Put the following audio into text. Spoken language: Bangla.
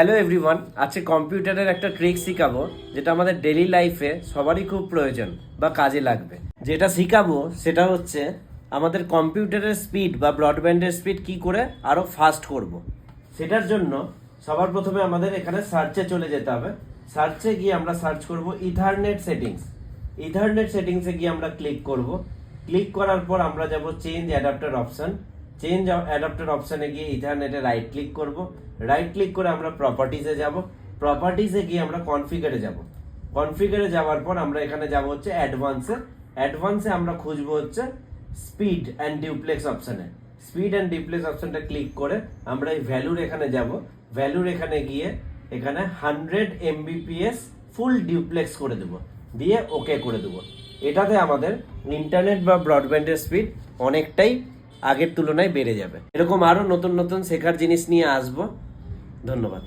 হ্যালো এভরিওয়ান, আজকে কম্পিউটারের একটা ট্রিক শিখাবো যেটা আমাদের ডেইলি লাইফে সবারই খুব প্রয়োজন বা কাজে লাগবে। যেটা শিখাবো সেটা হচ্ছে আমাদের কম্পিউটারের স্পিড বা ব্রডব্যান্ডের স্পিড কি করে আরো ফাস্ট করব। সেটার জন্য সবার প্রথমে আমাদের এখানে সার্চে চলে যেতে হবে। সার্চে গিয়ে আমরা সার্চ করব ইথারনেট সেটিংস। ইথারনেট সেটিংসে গিয়ে আমরা ক্লিক করব। ক্লিক করার পর আমরা যাব change adapter option. Change adapter অপশনে গিয়ে ইথারনেটে রাইট ক্লিক করব। রাইট ক্লিক করে আমরা প্রপার্টিজে যাব। প্রপার্টিজে গিয়ে আমরা কনফিগারে যাব। কনফিগারে যাওয়ার পর আমরা এখানে যাব হচ্ছে অ্যাডভান্সে। অ্যাডভান্সে আমরা খুঁজবো হচ্ছে স্পিড অ্যান্ড ডিউপ্লেক্স অপশনে। স্পিড অ্যান্ড ডিউপ্লেক্স অপশনটা ক্লিক করে আমরা এই ভ্যালুর এখানে যাব। ভ্যালুর এখানে গিয়ে এখানে 100 MBPS ফুল ডিউপ্লেক্স করে দেবো, দিয়ে ওকে করে দেবো। এটাতে আমাদের ইন্টারনেট বা ব্রডব্যান্ডের স্পিড অনেকটাই আগের তুলনায় বেড়ে যাবে। এরকম আরো নতুন নতুন শেখার জিনিস নিয়ে আসবো। ধন্যবাদ।